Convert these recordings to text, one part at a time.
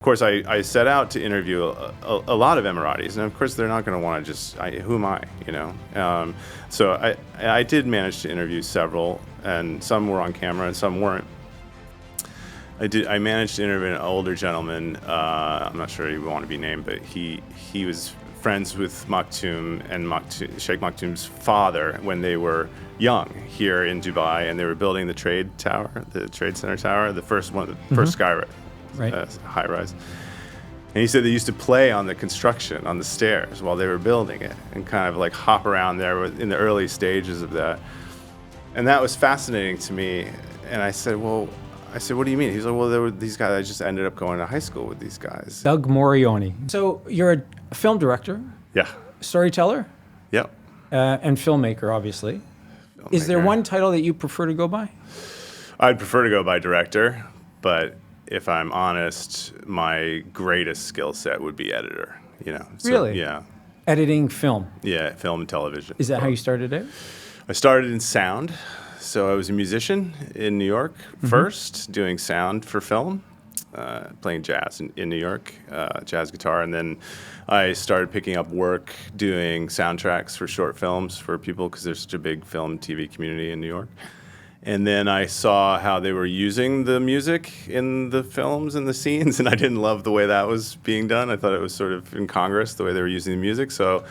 Of course, I set out to interview a lot of Emiratis, and of course they're not going to want to just, who am I, you know? So I did manage to interview several, and some were on camera and some weren't. I managed to interview an older gentleman. I'm not sure he would want to be named, but he was friends with Maktoum and Sheikh Maktoum's father when they were young here in Dubai, and they were building the Trade Center Tower, the first one, the first sky high rise. And he said they used to play on the construction, on the stairs while they were building it, and kind of like hop around there in the early stages of that. And that was fascinating to me. And I said, what do you mean? He's like, well, there were these guys, I just ended up going to high school with these guys. Doug Morrione. So you're a film director. Yeah. Storyteller. Yep. And filmmaker, obviously. Is there one title that you prefer to go by? I'd prefer to go by director, but if I'm honest, my greatest skill set would be editor, you know. So, really? Yeah. Editing film? Yeah, film and television. Is that how you started it? I started in sound. So I was a musician in New York first, doing sound for film, playing jazz in New York, jazz guitar. And then I started picking up work doing soundtracks for short films for people because there's such a big film TV community in New York. And then I saw how they were using the music in the films and the scenes, and I didn't love the way that was being done. I thought it was sort of incongruous the way they were using the music. So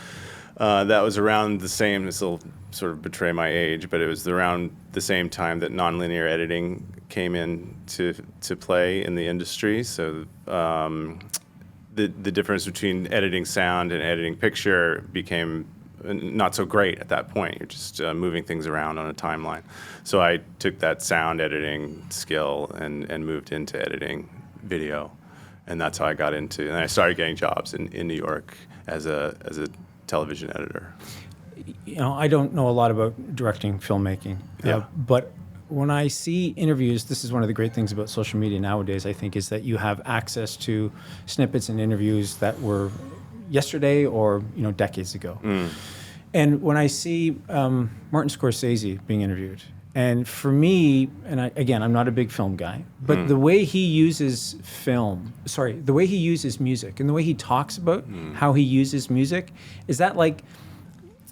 that was around the same, this will sort of betray my age, but it was around the same time that nonlinear editing came in to play in the industry. So the difference between editing sound and editing picture became not so great at that point. You're just moving things around on a timeline. So I took that sound editing skill and moved into editing video, and that's how I got into. And I started getting jobs in New York as a television editor. You know, I don't know a lot about directing filmmaking, but when I see interviews, this is one of the great things about social media nowadays, I think, is that you have access to snippets and interviews that were yesterday or, you know, decades ago. And when I see Martin Scorsese being interviewed, and for me, and I'm not a big film guy, but the way he uses the way he uses music and the way he talks about how he uses music, is that like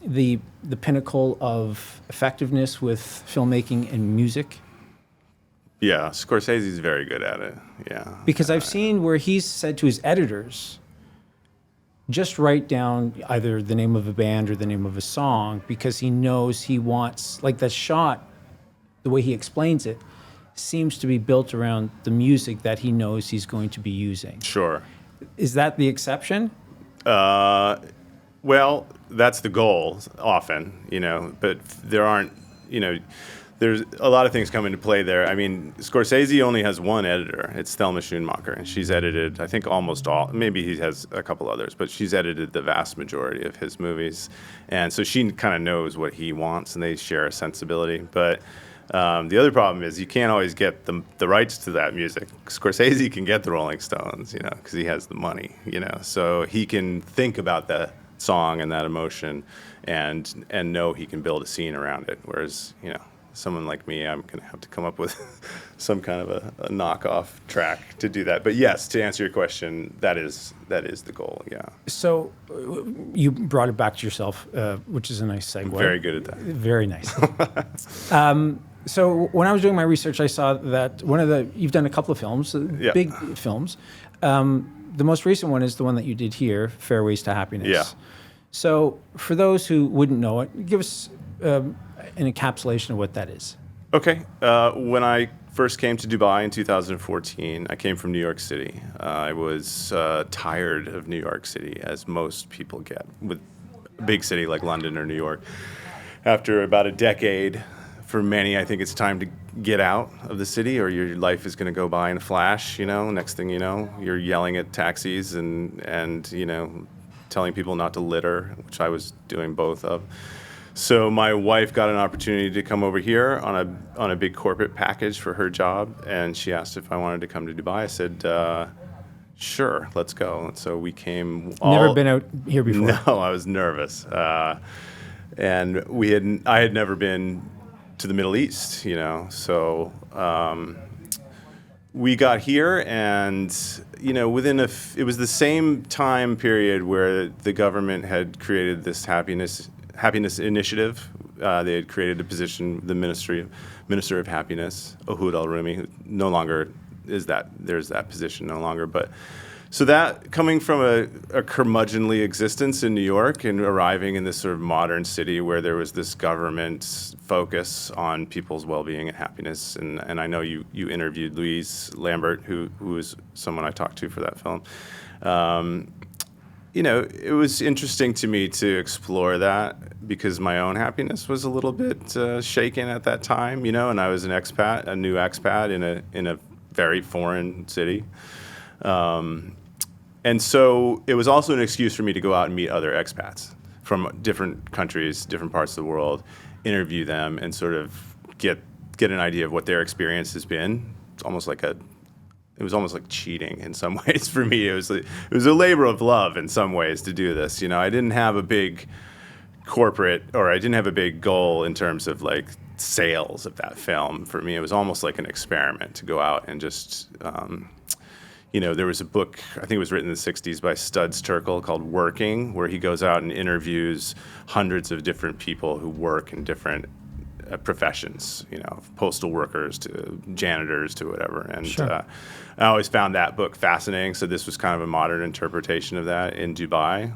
the pinnacle of effectiveness with filmmaking and music? Yeah, Scorsese's very good at it, yeah. Because I've seen where he's said to his editors, just write down either the name of a band or the name of a song, because he knows he wants, like that shot, the way he explains it, seems to be built around the music that he knows he's going to be using. Sure. Is that the exception? Well, that's the goal often, you know, but there aren't, you know, there's a lot of things come into play there. I mean, Scorsese only has one editor. It's Thelma Schoonmaker, and she's edited, I think, almost all. Maybe he has a couple others, but she's edited the vast majority of his movies. And so she kind of knows what he wants, and they share a sensibility. But the other problem is you can't always get the rights to that music. Scorsese can get the Rolling Stones, you know, because he has the money, you know. So he can think about that song and that emotion and know he can build a scene around it, whereas, you know, someone like me, I'm going to have to come up with some kind of a knockoff track to do that. But yes, to answer your question, that is the goal, yeah. So you brought it back to yourself, which is a nice segue. I'm very good at that. Very nice. So when I was doing my research, I saw that you've done a couple of films, big films. The most recent one is the one that you did here, Fairways to Happiness. Yeah. So for those who wouldn't know it, give us an encapsulation of what that is. Okay. When I first came to Dubai in 2014, I came from New York City. I was tired of New York City, as most people get with a big city like London or New York. After about a decade, for many, I think it's time to get out of the city, or your life is going to go by in a flash. You know, next thing you know, you're yelling at taxis and you know, telling people not to litter, which I was doing both of. So my wife got an opportunity to come over here on a big corporate package for her job, and she asked if I wanted to come to Dubai. I said, sure, let's go. And so we came. Never been out here before? No, I was nervous, and I had never been to the Middle East, you know. So we got here, and it was the same time period where the government had created this happiness initiative. They had created a position, the Minister of Happiness, Ohud al-Rumi, who no longer there's that position no longer. But so that coming from a curmudgeonly existence in New York and arriving in this sort of modern city where there was this government focus on people's well-being and happiness, and I know you interviewed Louise Lambert, who was someone I talked to for that film. It was interesting to me to explore that because my own happiness was a little bit shaken at that time, and I was an expat, a new expat in a very foreign city. And so it was also an excuse for me to go out and meet other expats from different countries, different parts of the world, interview them, and sort of get an idea of what their experience has been. It was almost like cheating in some ways for me. It was a labor of love in some ways to do this. I didn't have a big corporate, or I didn't have a big goal in terms of like sales of that film. For me, it was almost like an experiment to go out and just, there was a book, I think it was written in the 60s by Studs Terkel called Working, where he goes out and interviews hundreds of different people who work in different professions, postal workers to janitors to whatever. And Sure. I always found that book fascinating. So this was kind of a modern interpretation of that in Dubai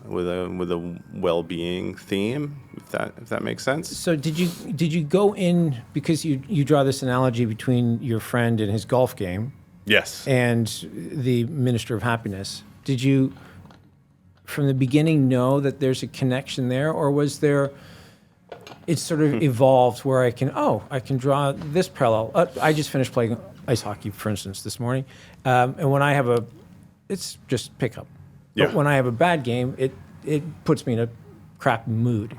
with a well-being theme, if that makes sense. So did you go in, because you draw this analogy between your friend and his golf game, Yes. and the Minister of Happiness. Did you, from the beginning, know that there's a connection there, or was there? It's sort of evolved where I can draw this parallel. I just finished playing ice hockey, for instance, this morning, and when I have it's just pickup. Yeah. But when I have a bad game, it puts me in a crap mood,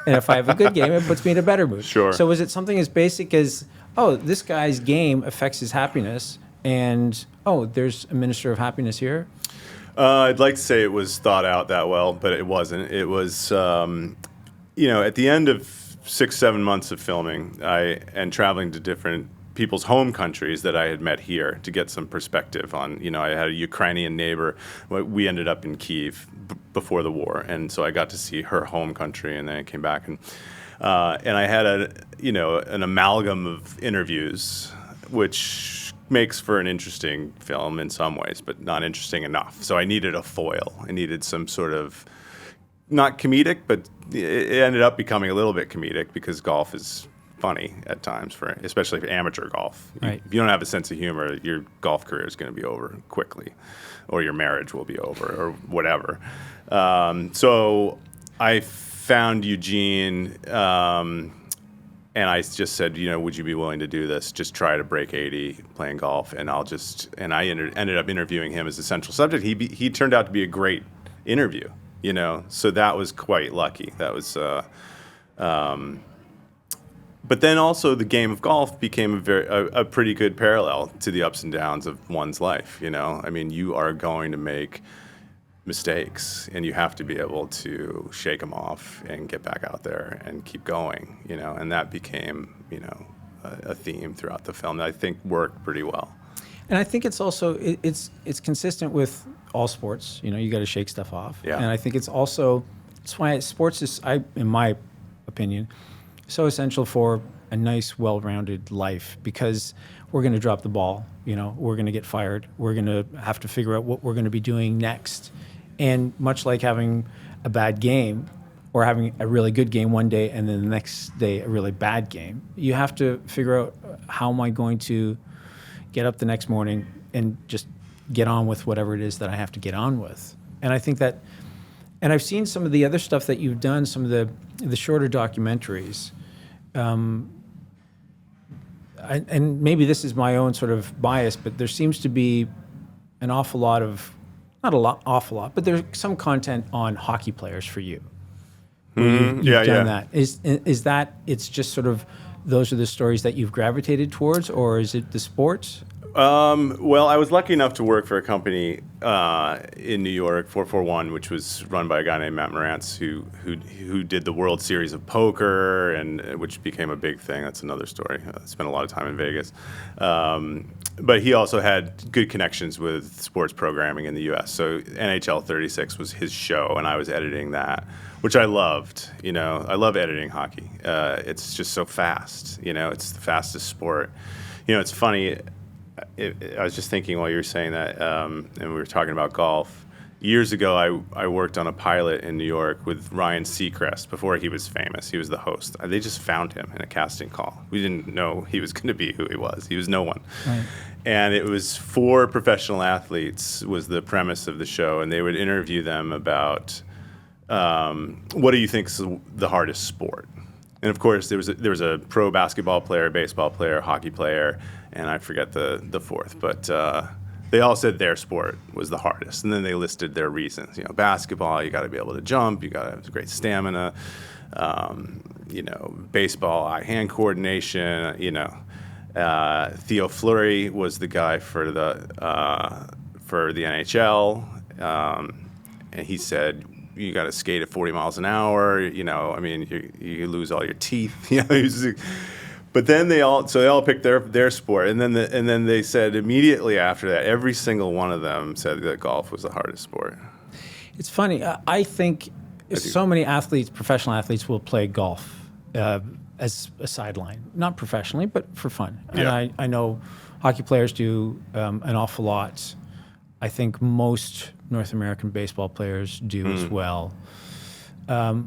and if I have a good game, it puts me in a better mood. Sure. So is it something as basic as, this guy's game affects his happiness? And, there's a Minister of Happiness here? I'd like to say it was thought out that well, but it wasn't. It was, at the end of 6-7 months of filming, and traveling to different people's home countries that I had met here to get some perspective on, I had a Ukrainian neighbor. We ended up in Kyiv before the war, and so I got to see her home country, and then I came back, and I had an amalgam of interviews, which makes for an interesting film in some ways, but not interesting enough. So I needed a foil. I needed some sort of, not comedic, but it ended up becoming a little bit comedic because golf is funny at times, especially for amateur golf. Right. If you don't have a sense of humor, your golf career is going to be over quickly, or your marriage will be over, or whatever. So I found Eugene, and I just said, would you be willing to do this? Just try to break 80 playing golf, and I ended up interviewing him as the central subject. He turned out to be a great interview, so that was quite lucky. That was, but then also the game of golf became a pretty good parallel to the ups and downs of one's life. I mean, you are going to make mistakes, and you have to be able to shake them off and get back out there and keep going, and that became, a theme throughout the film that I think worked pretty well. And I think it's also, it's consistent with all sports. You got to shake stuff off. Yeah. And I think it's why sports is, in my opinion, so essential for a nice, well-rounded life, because we're going to drop the ball, we're going to get fired, we're going to have to figure out what we're going to be doing next. And much like having a bad game or having a really good game one day and then the next day a really bad game, you have to figure out, how am I going to get up the next morning and just get on with whatever it is that I have to get on with. And I think that, and I've seen some of the other stuff that you've done, some of the shorter documentaries, and maybe this is my own sort of bias, but there seems to be an awful lot, but there's some content on hockey players for you. You've done that. Is that, it's just sort of, those are the stories that you've gravitated towards, or is it the sports? Well, I was lucky enough to work for a company in New York, 441, which was run by a guy named Matt Morantz, who did the World Series of Poker, and which became a big thing. That's another story. I spent a lot of time in Vegas. But he also had good connections with sports programming in the U.S. So NHL 36 was his show, and I was editing that, which I loved. I love editing hockey. It's just so fast. It's the fastest sport. It's funny. I was just thinking while you were saying that, and we were talking about golf. Years ago, I worked on a pilot in New York with Ryan Seacrest before he was famous. He was the host. They just found him in a casting call. We didn't know he was going to be who he was. He was no one. Right. And it was for professional athletes was the premise of the show, and they would interview them about what do you think is the hardest sport? And of course, there was a pro basketball player, baseball player, hockey player, and I forget the fourth. But they all said their sport was the hardest, and then they listed their reasons. Basketball, you got to be able to jump, you got to have great stamina. Baseball, eye-hand coordination. Theo Fleury was the guy for the NHL, and he said, you got to skate at 40 miles an hour. You lose all your teeth. But then they all picked their sport, and then they said immediately after that, every single one of them said that golf was the hardest sport. It's funny. I think so many athletes, professional athletes, will play golf as a sideline, not professionally, but for fun. Yeah. And I know hockey players do an awful lot. I think most North American baseball players do as well.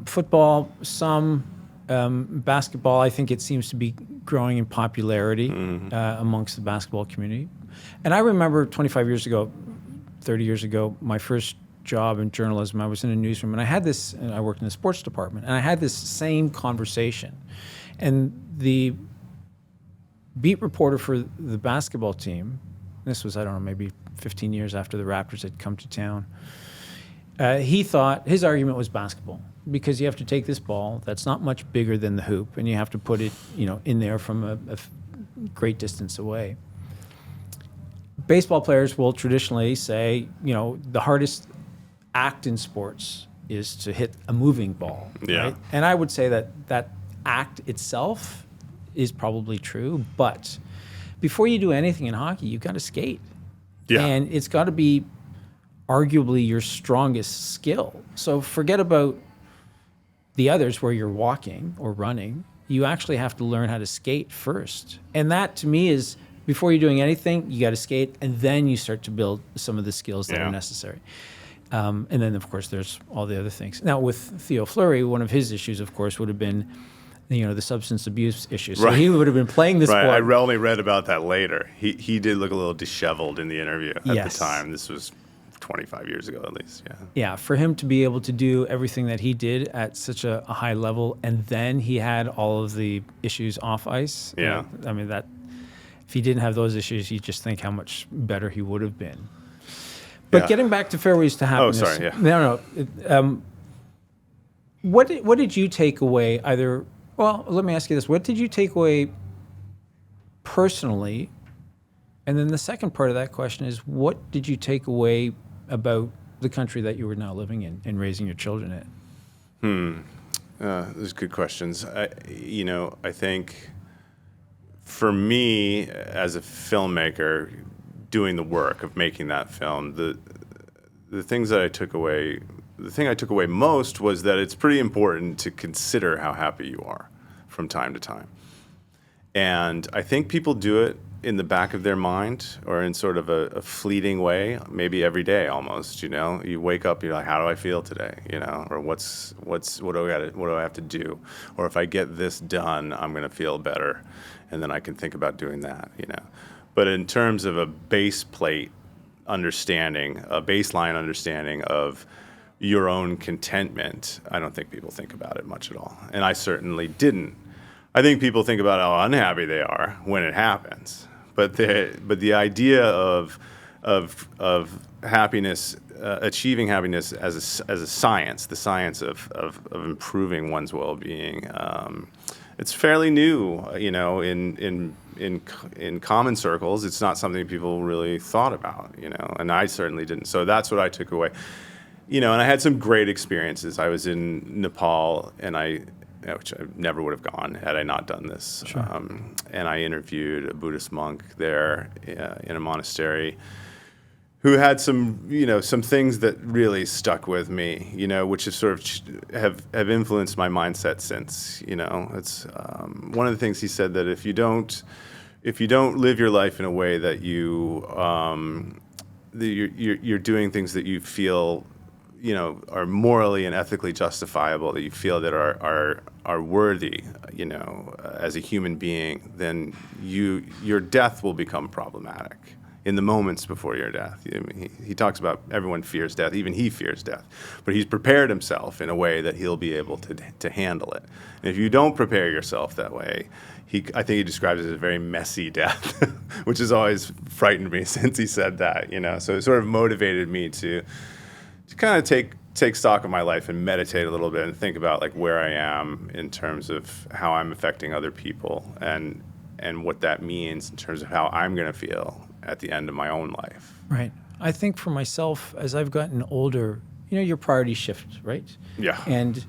Football, some. Basketball, I think it seems to be growing in popularity amongst the basketball community. And I remember 25 years ago, 30 years ago, my first job in journalism, I was in a newsroom, and I worked in the sports department, and I had this same conversation. And the beat reporter for the basketball team, this was, I don't know, maybe 15 years after the Raptors had come to town, he thought his argument was basketball, because you have to take this ball that's not much bigger than the hoop, and you have to put it, in there from a great distance away. Baseball players will traditionally say, the hardest act in sports is to hit a moving ball. Yeah. Right? And I would say that act itself is probably true, but before you do anything in hockey, you've got to skate. Yeah. And it's got to be arguably your strongest skill. So forget about the others where you're walking or running. You actually have to learn how to skate first. And that, to me, is before you're doing anything, you got to skate, and then you start to build some of the skills that are necessary. And then, of course, there's all the other things. Now, with Theo Fleury, one of his issues, of course, would have been the substance abuse issue. So he would have been playing the sport. I only read about that later. He did look a little disheveled in the interview at the time. This was 25 years ago at least, yeah. Yeah, for him to be able to do everything that he did at such a high level, and then he had all of the issues off ice. Yeah. That if he didn't have those issues, you just think how much better he would have been. But getting back to Fairways to Happiness. Oh, sorry, yeah. No. What did you take away let me ask you this. What did you take away personally? And then the second part of that question is, what did you take away about the country that you were now living in and raising your children in? Those are good questions. I think for me as a filmmaker, doing the work of making that film, the things that I took away. The thing I took away most was that it's pretty important to consider how happy you are from time to time. And I think people do it in the back of their mind or in sort of a fleeting way, maybe every day almost, You wake up, you're like, how do I feel today? Or what do I have to do? Or if I get this done, I'm going to feel better. And then I can think about doing that, But in terms of a baseline understanding of your own contentment, I don't think people think about it much at all. And I certainly didn't. I think people think about how unhappy they are when it happens. But the idea of happiness, achieving happiness as a science, the science of improving one's well-being, it's fairly new, in common circles. It's not something people really thought about, and I certainly didn't. So that's what I took away. And I had some great experiences. I was in Nepal, which I never would have gone had I not done this. Sure. And I interviewed a Buddhist monk there in a monastery who had some things that really stuck with me, which have sort of have influenced my mindset since. It's one of the things he said, that if you don't live your life in a way that you're doing things that you feel are morally and ethically justifiable, that you feel that are worthy, as a human being, then your death will become problematic in the moments before your death. He talks about everyone fears death, even he fears death, but he's prepared himself in a way that he'll be able to handle it. And if you don't prepare yourself that way, I think he describes it as a very messy death, which has always frightened me since he said that. So it sort of motivated me to kind of take stock of my life and meditate a little bit and think about like where I am in terms of how I'm affecting other people and what that means in terms of how I'm going to feel at the end of my own life. Right. I think for myself, as I've gotten older, your priorities shift, right? Yeah. And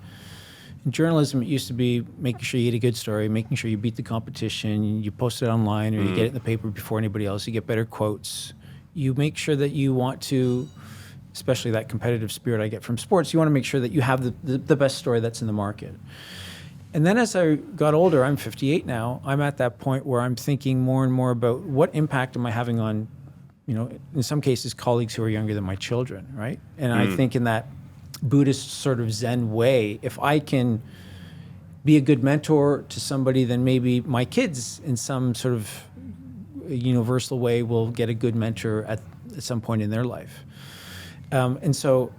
in journalism, it used to be making sure you get a good story, making sure you beat the competition, you post it online, or you get it in the paper before anybody else, you get better quotes. You make sure that you want to, especially that competitive spirit I get from sports, you want to make sure that you have the best story that's in the market. And then as I got older, I'm 58 now, I'm at that point where I'm thinking more and more about what impact am I having on, in some cases, colleagues who are younger than my children, right? And I think in that Buddhist sort of Zen way, if I can be a good mentor to somebody, then maybe my kids in some sort of universal way will get a good mentor at some point in their life. And so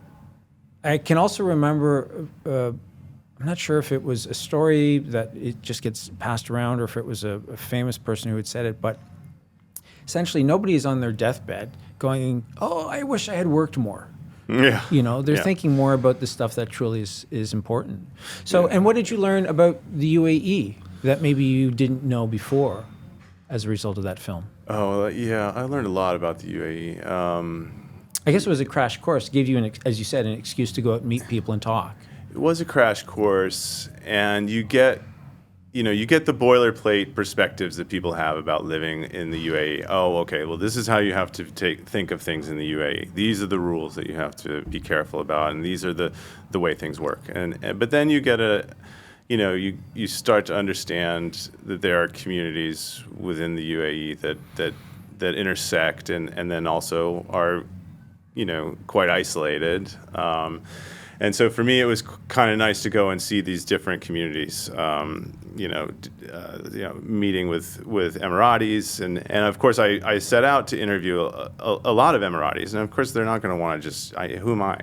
I can also remember, I'm not sure if it was a story that it just gets passed around or if it was a famous person who had said it, but essentially nobody is on their deathbed going, oh, I wish I had worked more. Yeah. They're thinking more about the stuff that truly is important. So, and what did you learn about the UAE that maybe you didn't know before as a result of that film? Oh, yeah, I learned a lot about the UAE. I guess it was a crash course. It gave you, as you said, an excuse to go out and meet people and talk. It was a crash course, and you get the boilerplate perspectives that people have about living in the UAE. Oh, okay, well, this is how you have to think of things in the UAE. These are the rules that you have to be careful about, and these are the way things work. But then you get you start to understand that there are communities within the UAE that intersect and then also are quite isolated. And so for me, it was kind of nice to go and see these different communities, meeting with Emiratis. And of course, I set out to interview a lot of Emiratis. And of course, they're not going to want to who am I,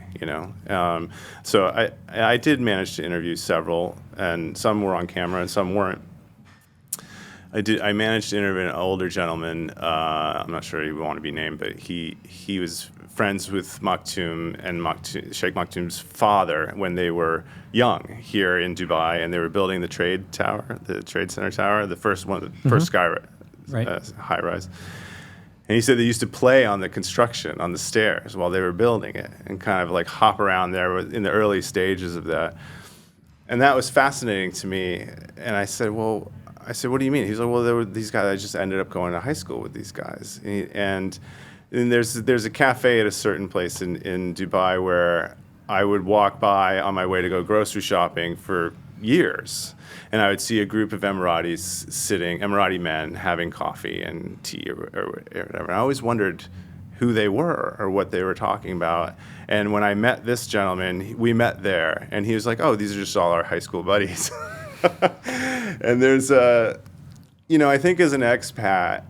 So I did manage to interview several, and some were on camera and some weren't. I managed to interview an older gentleman. I'm not sure he would want to be named, but he was friends with Maktoum and Sheikh Maktoum's father when they were young here in Dubai, and they were building the Trade Center Tower, the first one, the first high rise. And he said they used to play on the construction, on the stairs while they were building it, and kind of like hop around there in the early stages of that. And that was fascinating to me. And I said, what do you mean? He's like, well, there were these guys, I just ended up going to high school with these guys. And there's a cafe at a certain place in Dubai where I would walk by on my way to go grocery shopping for years. And I would see a group of Emirati men having coffee and tea or whatever. And I always wondered who they were or what they were talking about. And when I met this gentleman, we met there. And he was like, oh, these are just all our high school buddies. And there's I think as an expat,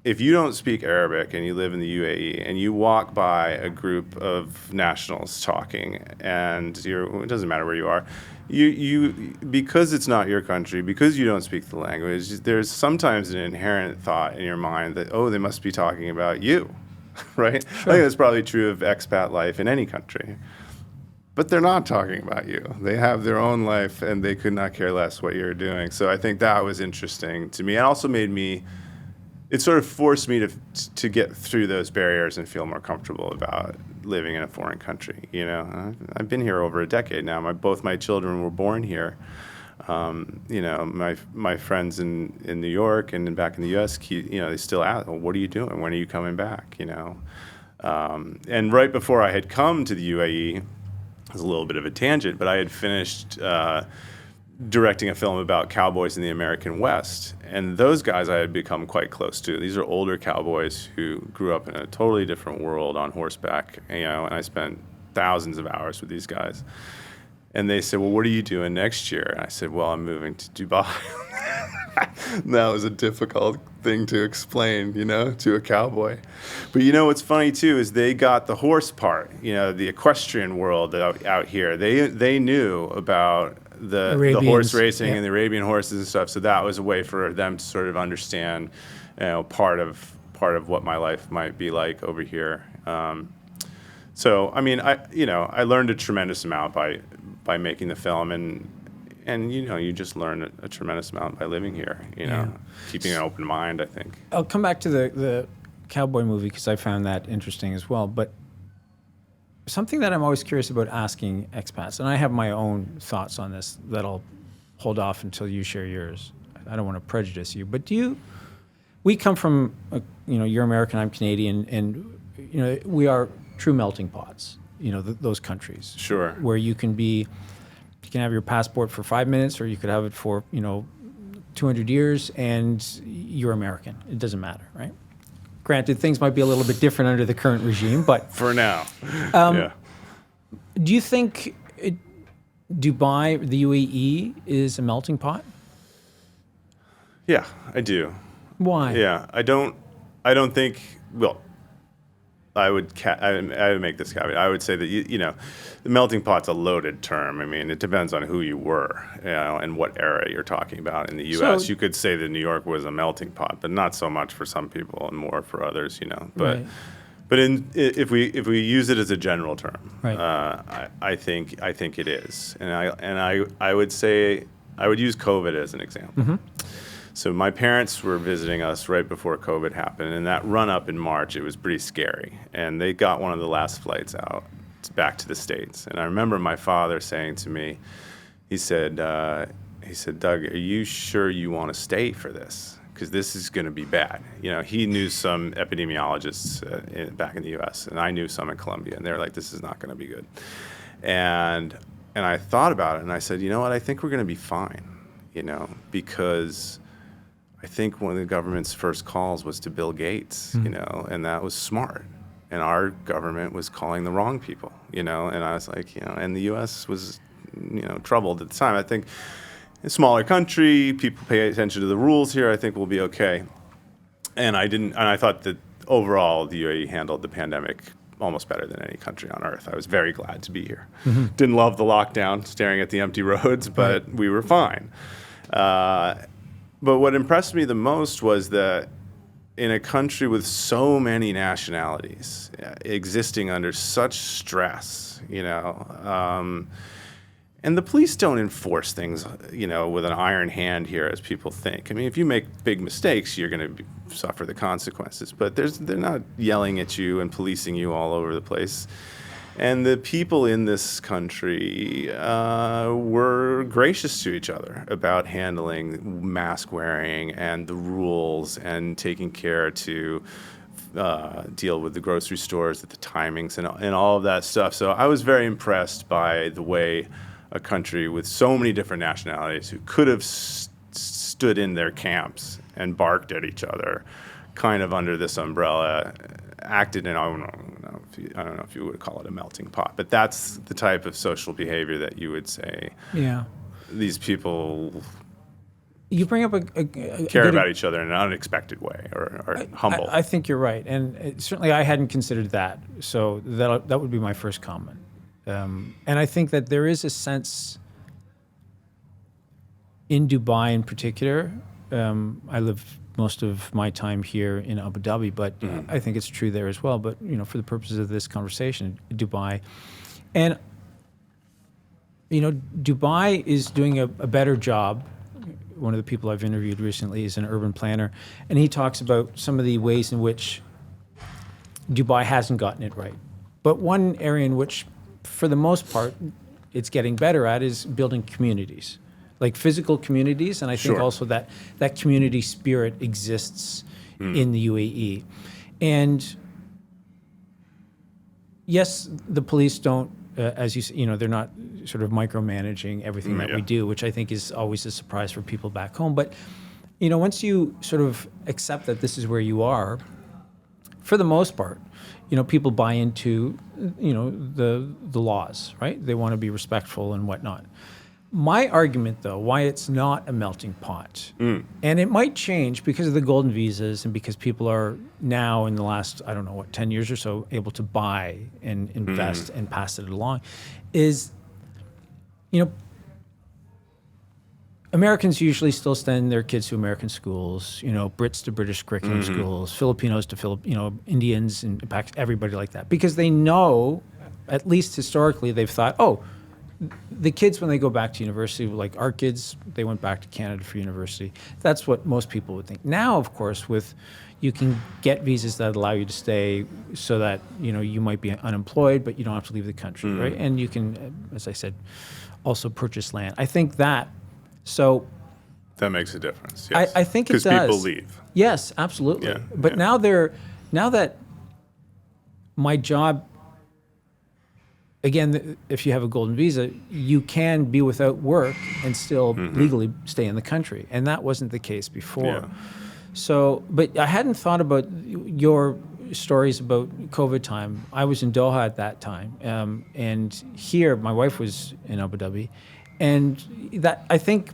if you don't speak Arabic and you live in the UAE and you walk by a group of nationals talking, and it doesn't matter where you are, you because it's not your country, because you don't speak the language, there's sometimes an inherent thought in your mind that, oh, they must be talking about you, right? Sure. I think that's probably true of expat life in any country. but they're not talking about you. They have their own life, and they could not care less what you're doing. So I think that was interesting to me. It also made me, it sort of forced me to get through those barriers and feel more comfortable about living in a foreign country. You know, I've been here over a decade now. Both my children were born here. You know, my friends in New York and back in the U.S., you know, they still ask, well, what are you doing? When are you coming back? You know, and right before I had come to the UAE, it was a little bit of a tangent, but I had finished directing a film about cowboys in the American West. And those guys I had become quite close to. These are older cowboys who grew up in a totally different world on horseback, you know, and I spent thousands of hours with these guys. And they said, well, what are you doing next year? And I said, well, I'm moving to Dubai. That was a difficult thing to explain, you know, to a cowboy. But you know what's funny too is they got the horse part, you know, the equestrian world out here. They knew about the horse racing and the Arabian horses and stuff. So that was a way for them to sort of understand, you know, part of what my life might be like over here. So I mean, I learned a tremendous amount by making the film, and you know, you just learn a tremendous amount by living here. You know, keeping an open mind, I think. I'll come back to the cowboy movie because I found that interesting as well. But something that I'm always curious about asking expats, and I have my own thoughts on this that I'll hold off until you share yours. I don't want to prejudice you, but we come from, you know, you're American, I'm Canadian, and you know, we are true melting pots. You know, those countries. Sure. Where you can have your passport for 5 minutes, or you could have it for, you know, 200 years, and you're American. It doesn't matter, right? Granted, things might be a little bit different under the current regime, but for now, yeah. Do you think Dubai, the UAE, is a melting pot? Yeah, I do. Why? Yeah, I don't think. Well, I would make this caveat. I would say that you know, the melting pot's a loaded term. I mean, it depends on who you were, you know, and what era you're talking about. In the U.S., you could say that New York was a melting pot, but not so much for some people and more for others, you know. But right. but if we use it as a general term, right. I think it is, and I would say I would use COVID as an example. Mm-hmm. So my parents were visiting us right before COVID happened, and that run up in March, it was pretty scary. And they got one of the last flights out back to the States. And I remember my father saying to me, he said, Doug, are you sure you want to stay for this? Because this is going to be bad. You know, he knew some epidemiologists back in the U.S., and I knew some in Colombia, and they were like, this is not going to be good. And I thought about it, and I said, you know what, I think we're going to be fine, you know, because I think one of the government's first calls was to Bill Gates, you know, and that was smart. And our government was calling the wrong people, you know, and I was like, you know, and the U.S. was, you know, troubled at the time. I think a smaller country, people pay attention to the rules here, I think we'll be okay. And I thought that overall the UAE handled the pandemic almost better than any country on earth. I was very glad to be here. Mm-hmm. Didn't love the lockdown, staring at the empty roads, but we were fine. But what impressed me the most was that in a country with so many nationalities existing under such stress, you know, and the police don't enforce things, you know, with an iron hand here as people think. I mean, if you make big mistakes, you're going to suffer the consequences. But they're not yelling at you and policing you all over the place. And the people in this country were gracious to each other about handling mask wearing and the rules and taking care to deal with the grocery stores at the timings and all of that stuff. So I was very impressed by the way a country with so many different nationalities who could have stood in their camps and barked at each other kind of under this umbrella acted in, I don't know if you would call it a melting pot, but that's the type of social behavior that you would say these people you bring up a care about each other in an unexpected way or humble. I think you're right, and certainly I hadn't considered that, so that would be my first comment. And I think that there is a sense in Dubai in particular. I live most of my time here in Abu Dhabi, but I think it's true there as well. But you know, for the purposes of this conversation, Dubai, and Dubai is doing a better job. One of the people I've interviewed recently is an urban planner, and he talks about some of the ways in which Dubai hasn't gotten it right. But one area in which, for the most part, it's getting better at is building communities, like physical communities, and I think Sure. also that community spirit exists in the UAE. And yes, the police don't, as you say, they're not sort of micromanaging everything that we do, which I think is always a surprise for people back home. But, once you sort of accept that this is where you are, for the most part, people buy into, the laws, right? They want to be respectful and whatnot. My argument, though, why it's not a melting pot, and it might change because of the golden visas and because people are now in the last, 10 years or so, able to buy and invest and pass it along, is, Americans usually still send their kids to American schools, Brits to British curriculum schools, Filipinos to Indians and everybody like that, because they know, at least historically, they've thought, oh, the kids, when they go back to university, like our kids, they went back to Canada for university. That's what most people would think. Now, of course, you can get visas that allow you to stay so that, you might be unemployed, but you don't have to leave the country, right? And you can, as I said, also purchase land. I think that, so... That makes a difference, yes. I think it does. Because people leave. Yes, absolutely. Yeah, But now that my job... Again, if you have a golden visa, you can be without work and still legally stay in the country. And that wasn't the case before. Yeah. So, but I hadn't thought about your stories about COVID time. I was in Doha at that time. And here, my wife was in Abu Dhabi. And that, I think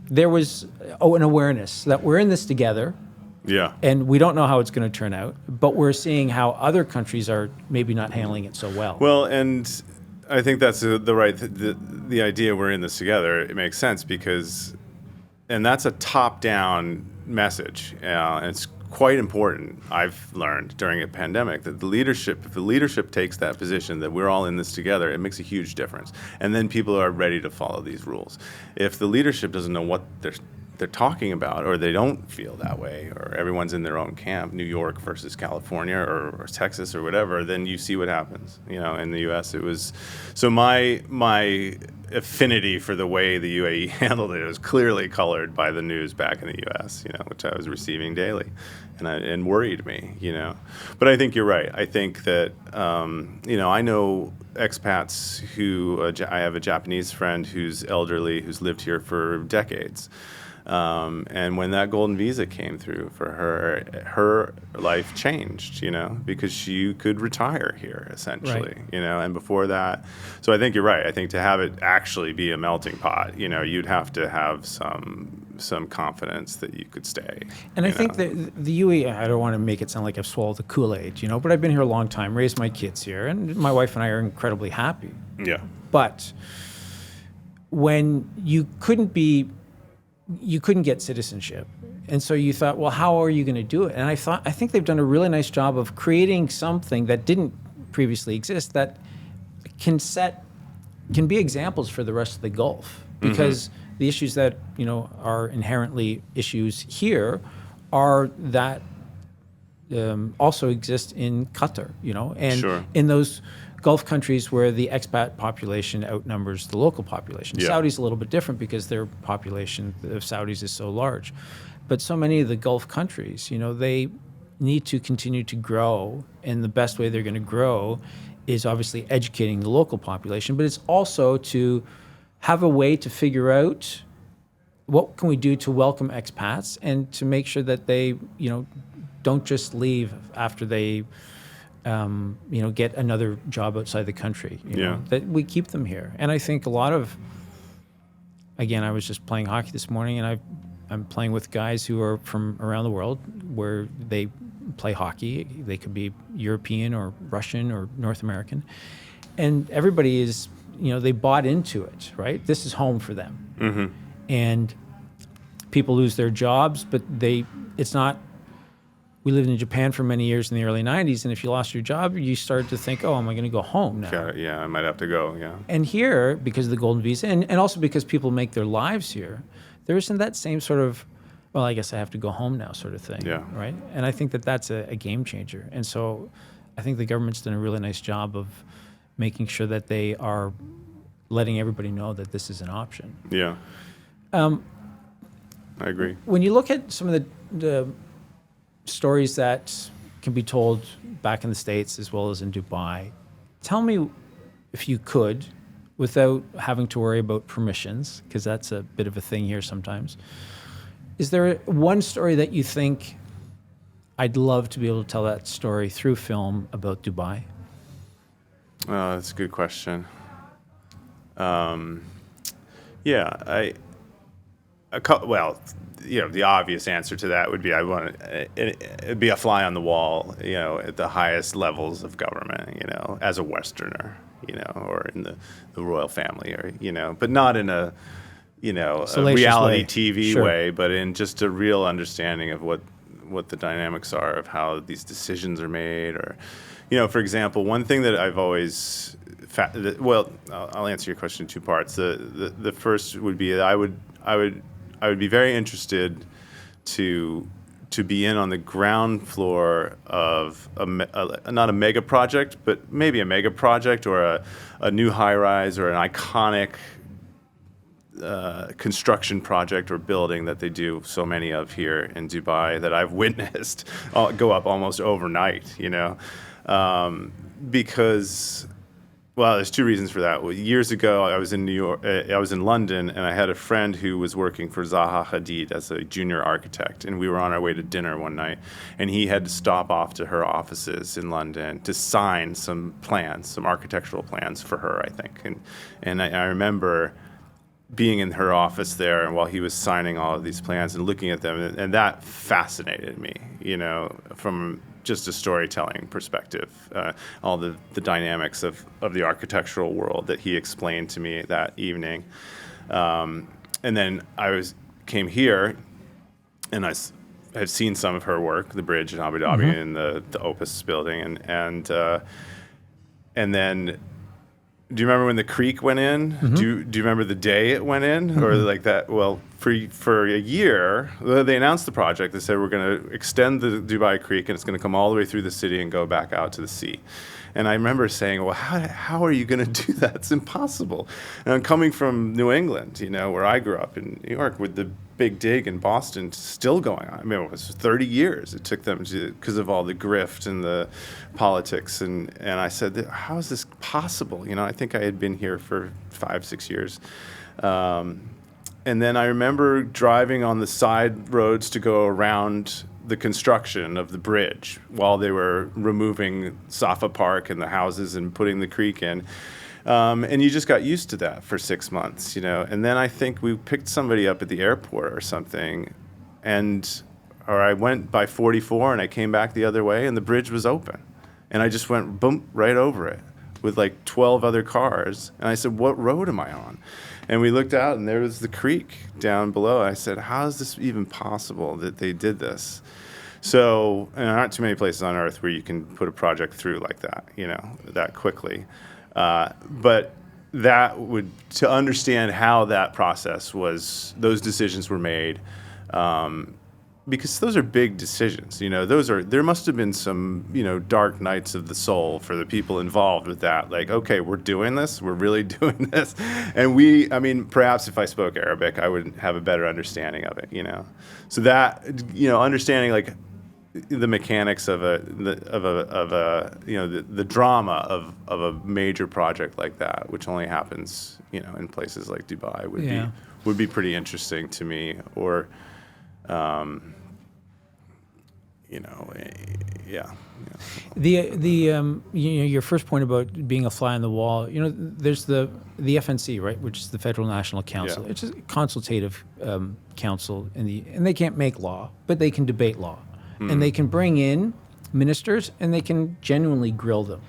there was an awareness that we're in this together. Yeah. And we don't know how it's going to turn out, but we're seeing how other countries are maybe not handling it so well. Well, and I think that's the idea we're in this together. It makes sense because, and that's a top-down message. And it's quite important, I've learned during a pandemic, that if the leadership takes that position that we're all in this together, it makes a huge difference. And then people are ready to follow these rules. If the leadership doesn't know what they're talking about, or they don't feel that way, or everyone's in their own camp, New York versus California or Texas or whatever, then you see what happens. In the U.S. it was, so my affinity for the way the UAE handled it was clearly colored by the news back in the U.S., which I was receiving daily, and worried me, But I think you're right. I think that, I know expats who, I have a Japanese friend who's elderly, who's lived here for decades. And when that golden visa came through for her life changed, because she could retire here essentially, Right. And before that, so I think you're right. I think to have it actually be a melting pot, you'd have to have some confidence that you could stay. And I think that the UAE, I don't want to make it sound like I've swallowed the Kool-Aid, but I've been here a long time, raised my kids here, and my wife and I are incredibly happy. Yeah. But when you couldn't get citizenship. And so you thought, well, how are you going to do it? And I think they've done a really nice job of creating something that didn't previously exist that can be examples for the rest of the Gulf. Because the issues that, are inherently issues here are that also exist in Qatar, and Sure. in those Gulf countries where the expat population outnumbers the local population. Yeah. Saudi's a little bit different because their population of Saudis is so large. But so many of the Gulf countries, they need to continue to grow, and the best way they're going to grow is obviously educating the local population, but it's also to have a way to figure out what can we do to welcome expats and to make sure that they, don't just leave after they get another job outside the country, that we keep them here. And I think a lot of, again, I was just playing hockey this morning, and I'm playing with guys who are from around the world where they play hockey. They could be European or Russian or North American. And everybody is, they bought into it, right? This is home for them. And people lose their jobs, but it's not we lived in Japan for many years in the early 90s, and if you lost your job, you started to think, oh, am I going to go home now? Yeah, I might have to go. Yeah. And here, because of the golden visa, and also because people make their lives here, there isn't that same sort of, well, I guess I have to go home now sort of thing, Yeah. right? And I think that that's a game changer. And so I think the government's done a really nice job of making sure that they are letting everybody know that this is an option. Yeah. I agree. When you look at some of the stories that can be told back in the States as well as in Dubai, tell me, if you could, without having to worry about permissions, because that's a bit of a thing here sometimes, is there one story that you think, I'd love to be able to tell that story through film about Dubai? Oh, that's a good question. Well, the obvious answer to that would be it'd be a fly on the wall, at the highest levels of government, as a Westerner, or in the royal family, or, but not in a reality way. TV Sure. way, but in just a real understanding of what the dynamics are of how these decisions are made, or, for example, one thing that I've always I'll answer your question in two parts. The first would be that I would be very interested to be in on the ground floor of not a mega project, but maybe a mega project or a new high rise or an iconic construction project or building that they do so many of here in Dubai that I've witnessed go up almost overnight, because, well, there's two reasons for that. Well, years ago, I was in New York. I was in London, and I had a friend who was working for Zaha Hadid as a junior architect, and we were on our way to dinner one night, and he had to stop off to her offices in London to sign some plans, some architectural plans for her, I think, and I remember being in her office there, and while he was signing all of these plans and looking at them, and that fascinated me, from just a storytelling perspective, all the dynamics of the architectural world that he explained to me that evening. And then came here, and I had seen some of her work, the bridge in Abu Dhabi and the Opus building, and then. Do you remember when the creek went in? Do you remember the day it went in, or like that? Well, for a year, they announced the project. They said we're going to extend the Dubai Creek, and it's going to come all the way through the city and go back out to the sea. And I remember saying, well, how are you going to do that? It's impossible. And I'm coming from New England, where I grew up in New York, with the big dig in Boston still going on. I mean, it was 30 years it took them because of all the grift and the politics. And I said, how is this possible? I think I had been here for 5-6 years. And then I remember driving on the side roads to go around the construction of the bridge while they were removing Safa Park and the houses and putting the creek in. And you just got used to that for 6 months, And then I think we picked somebody up at the airport or something, or I went by 44 and I came back the other way and the bridge was open. And I just went boom, right over it with like 12 other cars. And I said, what road am I on? And we looked out and there was the creek down below. I said, how is this even possible that they did this? So, and there aren't too many places on earth where you can put a project through like that, that quickly. But to understand how that process was, those decisions were made, because those are big decisions. There must have been some, dark nights of the soul for the people involved with that. Like, okay, we're doing this, we're really doing this. And perhaps if I spoke Arabic, I would have a better understanding of it, So that, understanding like the mechanics of the drama of a major project like that, which only happens, in places like Dubai, would be pretty interesting to me. Or, Your first point about being a fly on the wall, there's the FNC, right, which is the Federal National Council. Yeah. It's a consultative council, and they can't make law, but they can debate law. And they can bring in ministers, and they can genuinely grill them.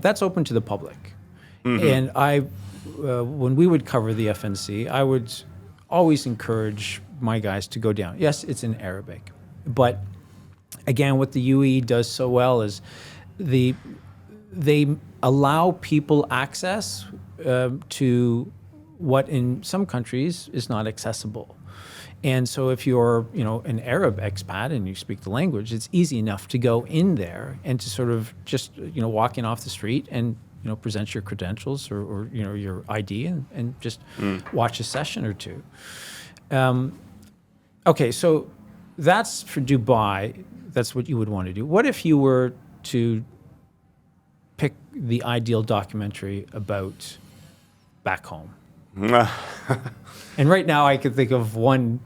That's open to the public. And when we would cover the FNC, I would always encourage my guys to go down. Yes, it's in Arabic, but again, what the UE does so well is they allow people access to what in some countries is not accessible. And so if you're, an Arab expat and you speak the language, it's easy enough to go in there and to sort of just, walk in off the street and, present your credentials or your ID and just watch a session or two. Okay, so that's for Dubai. That's what you would want to do. What if you were to pick the ideal documentary about back home? And right now, I could think of one.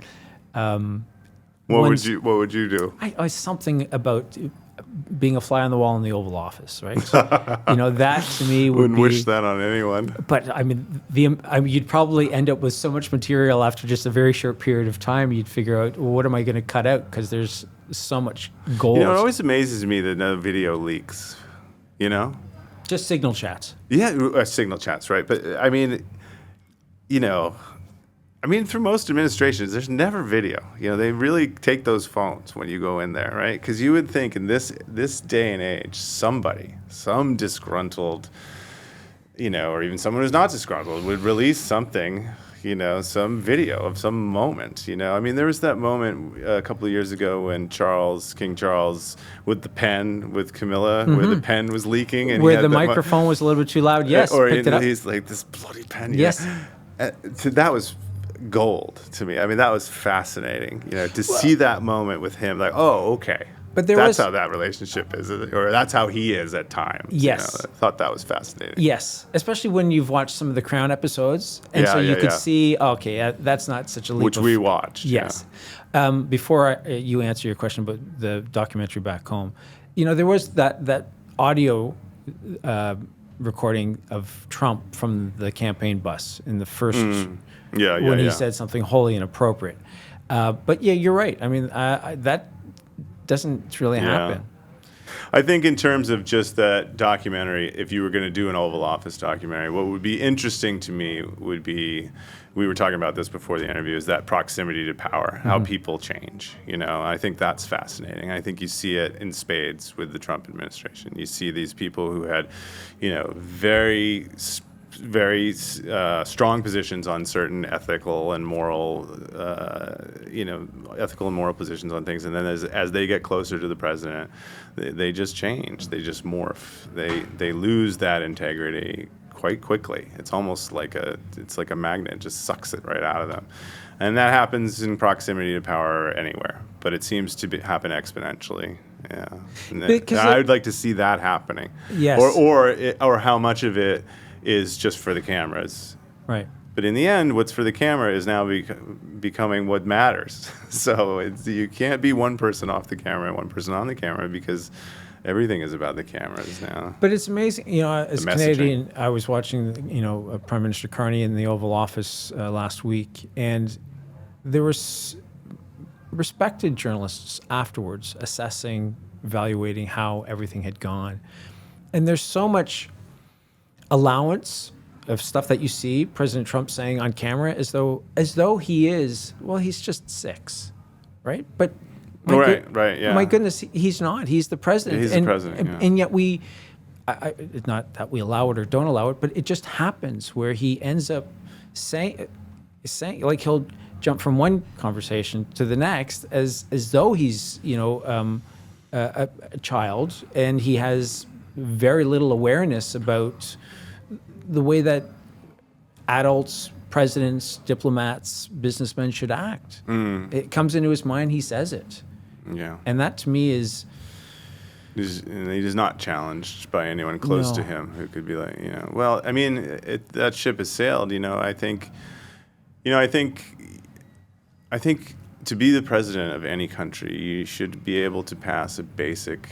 What would you do? Something about being a fly on the wall in the Oval Office, right? So, that to me Wouldn't wish that on anyone. But I mean, you'd probably end up with so much material after just a very short period of time. You'd figure out, well, what am I going to cut out? Because there's so much gold. It always amazes me that no video leaks. Just signal chats. Yeah, signal chats, right? But I mean, through most administrations, there's never video. They really take those phones when you go in there, right? Because you would think in this day and age, some disgruntled, or even someone who's not disgruntled would release something, some video of some moment. There was that moment a couple of years ago when King Charles, with the pen with Camilla, where the pen was leaking, and where the microphone was a little bit too loud. Yes, picked it up. He's like, this bloody pen. Yes, that was gold to me. That was fascinating. To see that moment with him, like, oh, okay. But that's how that relationship is, or that's how he is at times. Yes. I thought that was fascinating. Yes, especially when you've watched some of the Crown episodes, and so you could see, okay, that's not such a leap. Which we watched. Yes. Before you answer your question about the documentary back home, there was that audio recording of Trump from the campaign bus in the first when he said something wholly inappropriate. But yeah, you're right. That doesn't really happen. I think in terms of just that documentary, if you were going to do an Oval Office documentary, what would be interesting to me would be, we were talking about this before the interview, is that proximity to power, how people change. I think that's fascinating. I think you see it in spades with the Trump administration. You see these people who had, very strong positions on certain ethical and moral positions on things, and then as they get closer to the president, they just change. They just morph. They lose that integrity quite quickly. It's almost like a magnet, it just sucks it right out of them. And that happens in proximity to power anywhere, but it seems to happen exponentially. Yeah, and I would like to see that happening. Yes, or how much of it is just for the cameras. Right. But in the end, what's for the camera is now becoming what matters. So you can't be one person off the camera and one person on the camera, because everything is about the cameras now. But it's amazing, as a Canadian, I was watching, Prime Minister Carney in the Oval Office last week, and there were respected journalists afterwards assessing, evaluating how everything had gone. And there's so much allowance of stuff that you see President Trump saying on camera as though he is, well, he's just 6, right? But my goodness, he's not. He's the president. He's the president, and yet it's not that we allow it or don't allow it, but it just happens where he ends up saying like he'll jump from one conversation to the next as though he's a child, and he has very little awareness about the way that adults, presidents, diplomats, businessmen should act. It comes into his mind, he says it. Yeah. And that to me is... He is not challenged by anyone close to him who could be like, well, that ship has sailed. I think to be the president of any country, you should be able to pass a basic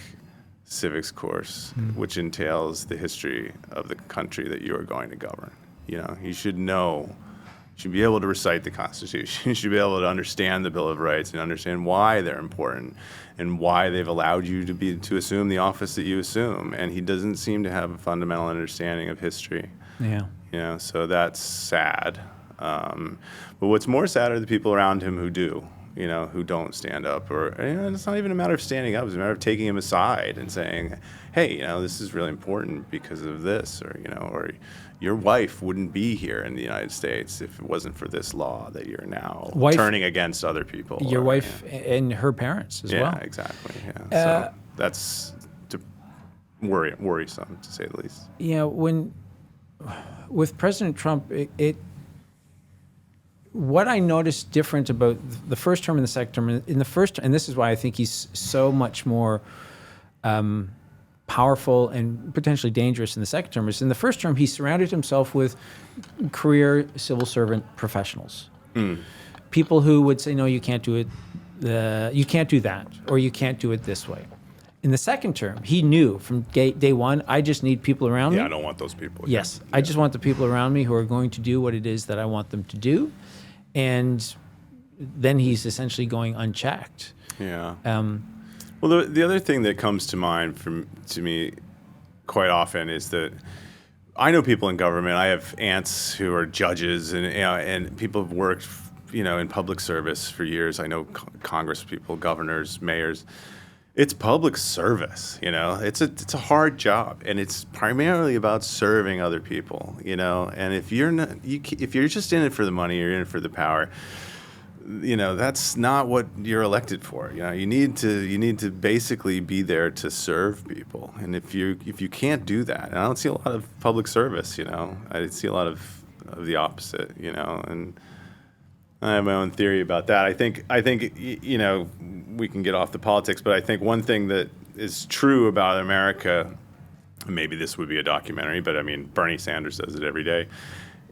civics course, which entails the history of the country that you are going to govern. You should know, you should be able to recite the Constitution. You should be able to understand the Bill of Rights and understand why they're important and why they've allowed you to assume the office that you assume. And he doesn't seem to have a fundamental understanding of history. Yeah. So that's sad. But what's more sad are the people around him who do. who don't stand up, or it's not even a matter of standing up; it's a matter of taking him aside and saying, "Hey, this is really important because of this," or your wife wouldn't be here in the United States if it wasn't for this law that you're now turning against other people. Your wife and her parents as well. Yeah, exactly. Yeah, so that's worrisome to say the least. Yeah, with President Trump, what I noticed different about the first term and the second term, and this is why I think he's so much more powerful and potentially dangerous in the second term, is in the first term he surrounded himself with career civil servant professionals, people who would say, no, you can't do it, you can't do that, or you can't do it this way. In the second term, he knew from day one, I just need people around me. Yeah, I don't want those people. Yes, I just want the people around me who are going to do what it is that I want them to do. And then he's essentially going unchecked. Yeah. Well, the other thing that comes to mind to me quite often is that I know people in government. I have aunts who are judges, and people have worked, in public service for years. I know Congress people, governors, mayors. It's public service, It's a hard job, and it's primarily about serving other people, And if you're just in it for the money, you're in it for the power. That's not what you're elected for. You need to basically be there to serve people. And if you can't do that, and I don't see a lot of public service. I see a lot of the opposite. And I have my own theory about that. I think we can get off the politics, but I think one thing that is true about America, maybe this would be a documentary, but I mean Bernie Sanders does it every day,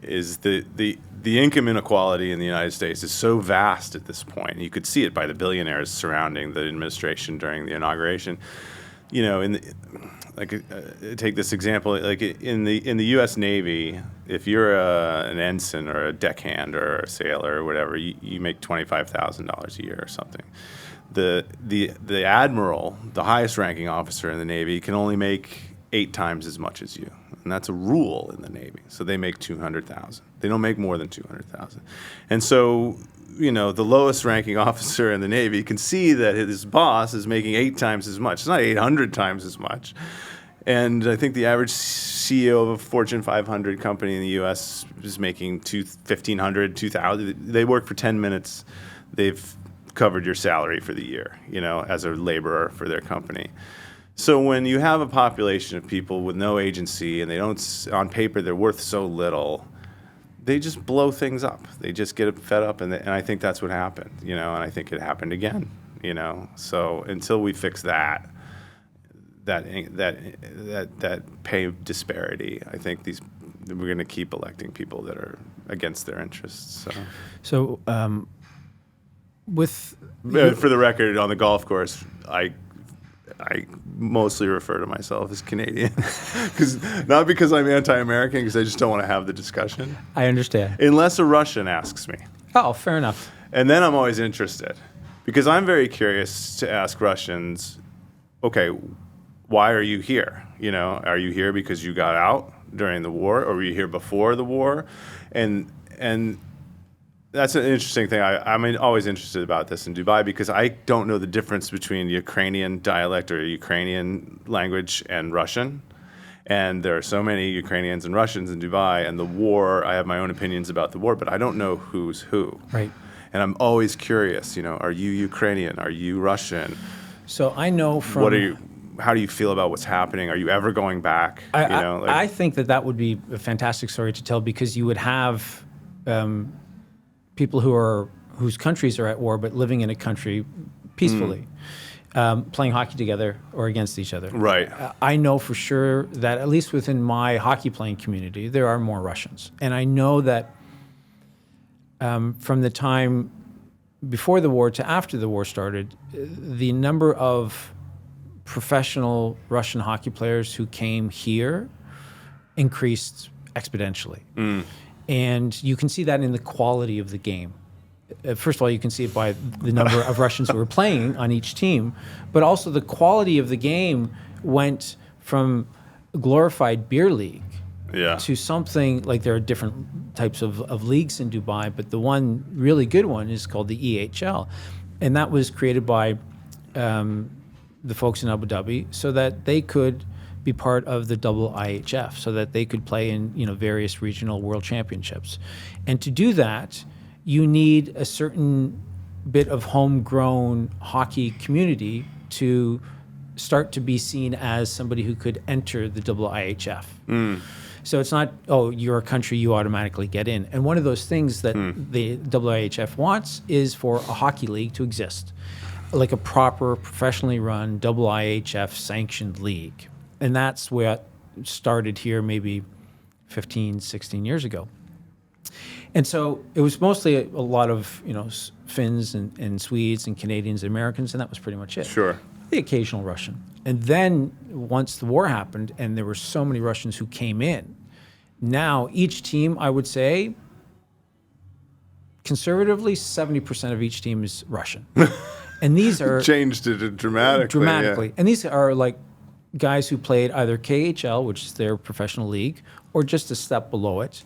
is the income inequality in the United States is so vast at this point. And you could see it by the billionaires surrounding the administration during the inauguration. Take this example, like in the U.S. Navy, if you're an ensign or a deckhand or a sailor or whatever, you make $25,000 a year or something. The admiral, the highest ranking officer in the Navy, can only make 8 times as much as you. And that's a rule in the Navy. So they make $200,000. They don't make more than $200,000. And so, the lowest ranking officer in the Navy can see that his boss is making 8 times as much. It's not 800 times as much. And I think the average CEO of a Fortune 500 company in the U.S. is making $1,500, $2,000. They work for 10 minutes. They've covered your salary for the year, as a laborer for their company. So when you have a population of people with no agency and they don't, on paper, they're worth so little, they just blow things up. They just get fed up, and I think that's what happened, and I think it happened again, So until we fix that pay disparity, I think we're going to keep electing people that are against their interests. So for the record, on the golf course, I mostly refer to myself as Canadian, not because I'm anti-American, because I just don't want to have the discussion. I understand. Unless a Russian asks me. Oh, fair enough. And then I'm always interested, because I'm very curious to ask Russians, okay, why are you here? Are you here because you got out during the war, or were you here before the war? And that's an interesting thing. I'm always interested about this in Dubai, because I don't know the difference between Ukrainian dialect or Ukrainian language and Russian. And there are so many Ukrainians and Russians in Dubai, and the war, I have my own opinions about the war, but I don't know who's who. Right. And I'm always curious, are you Ukrainian? Are you Russian? So I know from... How do you feel about what's happening? Are you ever going back? I think that would be a fantastic story to tell, because you would have people whose countries are at war but living in a country peacefully, playing hockey together or against each other. Right. I know for sure that at least within my hockey playing community, there are more Russians. And I know that from the time before the war to after the war started, the number of professional Russian hockey players who came here increased exponentially. And you can see that in the quality of the game. First of all, you can see it by the number of Russians who were playing on each team, but also the quality of the game went from glorified beer league to something like there are different types of leagues in Dubai, but the one really good one is called the EHL, and that was created by the folks in Abu Dhabi so that they could be part of the double IHF, so that they could play in various regional world championships. And to do that, you need a certain bit of homegrown hockey community to start to be seen as somebody who could enter the double IHF. So it's not, oh, you're a country, you automatically get in. And one of those things that the IHF wants is for a hockey league to exist, like a proper, professionally run double IHF sanctioned league. And that's where it started here maybe 15, 16 years ago. And so it was mostly a lot of, Finns and Swedes and Canadians and Americans, and that was pretty much it. Sure. The occasional Russian. And then once the war happened and there were so many Russians who came in, now each team, I would say, conservatively, 70% of each team is Russian. And these are... Changed it dramatically. Yeah. And these are like guys who played either KHL, which is their professional league, or just a step below it.